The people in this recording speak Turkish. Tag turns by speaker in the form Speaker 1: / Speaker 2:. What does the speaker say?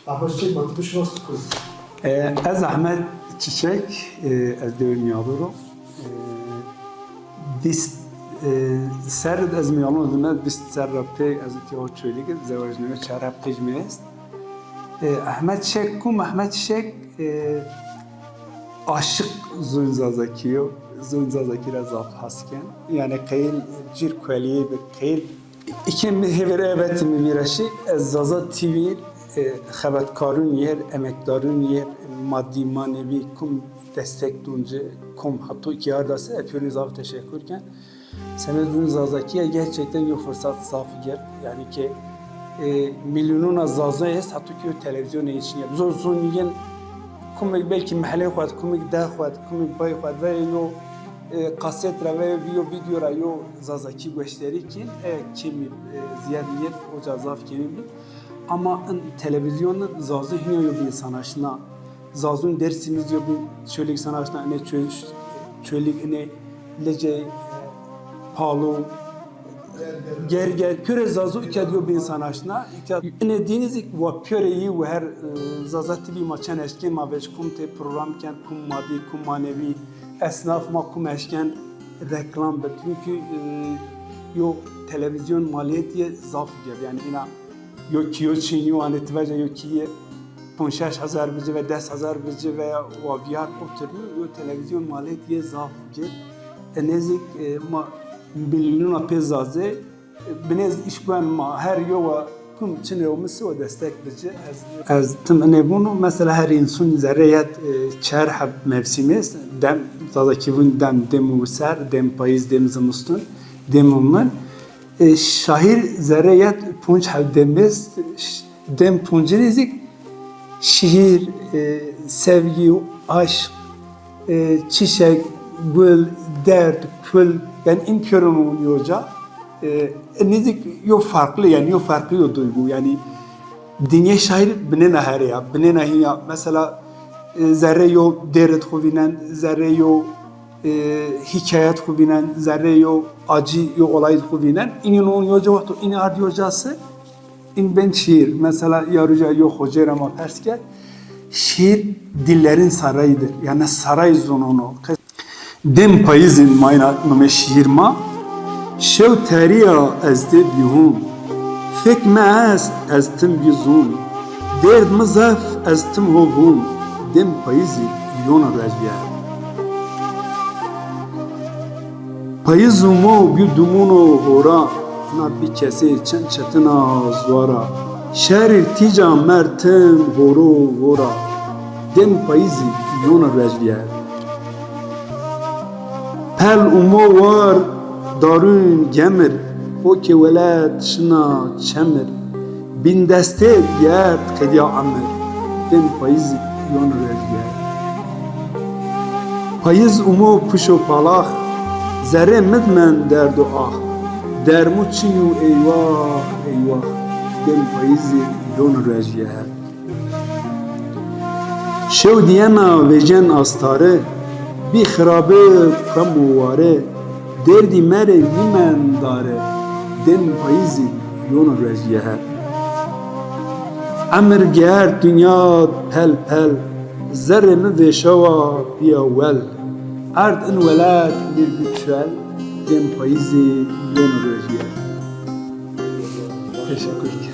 Speaker 1: Ahmet Çiçek baktı şu nasıl kız?
Speaker 2: Ez Ahmet Çiçek, ez dövmüyorum. Biz سرد از میانو دنیا بیست سر رابطه از تیو چولیگ زواج نمی چه رابطه جمیست احمد شک کم احمد شک عاشق زونزازکیو زونزازکی را زاف هستن yani قیل جیر کلیه به قیل İki mihver evet mivirişi zaza TV xebatkarın yer emekdarın yer maddi manevi kum destek dunca kum hatta iki yardası hepiniz av teşekkürken Semedun Zazaki'ye gerçekten bir fırsat safı ger yani ki milyonun azaza es hatta ki televizyon için yap zor zonyen kum belki mahalle xwat kum da xwat kum bay xwat ve yo kaset ra ve video ra yo Zazaki gösteri ki kimi ziyadiyet o cazaf kimi ama televizyonda zazı hiniyor yo bir sanatçına zazun dersiniz yo bir çölük sanatçına ne çölük ne lece pahalı gel püre zazu ikadiyo bir sanatçına ne diniz ve püreyi ve her zazati bir maçan eşkin maveş kum te program ken kum maddi kum manevi esnaf ma kum eşken reklam be çünkü yo televizyon maliyeti zaf gibi yani ina yo kiyo çiniyo anetveje yo kiye 5,000 bici ve 10,000 bici veya vaviyat oturmuyor yo televizyon maliyeti zaf gibi nezik ma milyonuna pezaze binez işben ma her yova kum çine olması o destek bici az tüm ne bunu mesela her insan zerreyet çerhab mevsimiz dem zadaki bun dem ser dem payız dem zamustun dem umman şahir zerreyet punç habdemiz dem puncinizik şiir sevgi aşk çiçek gül dert kül yani inkörünün yoca nezik yo farklı yani yo farklı yo duygu yani dünya şair binena her ya binena hiya mesela zerre yo dert xubinen zerre yo hikayet xubinen zerre yo acı yo olay xubinen inin yoca vakti in ard yocası in ben şiir mesela yaruca yo hocera ma perske şiir dillerin sarayıdır yani saray zonunu dem payızın mayna nome şiir ma şev teriya ez de bihum fek me ez tim bizun derd mızaf ez tim hovum dem payızı yona rejya payızımı güdümunu hora na bir kese çatına zwara şerir tica mertem horo hora dem payızı yona rejya Pel umo var darun gemir o ki velet şına çemir bin deste yer kediya amir den payız yon rejyer payız umo puşo palak zerre midmen derdu ah dermu çiyu eyvah eyvah den payız yon rejyer şev diyena vecen astarı bir xirabe kamuare derdi mere nimen dare den payızı yon rejye emir ger dünya pel pel zerre mi veşava biyawel ard in velat bir güçel den payızı yon rejye teşekkür ederim.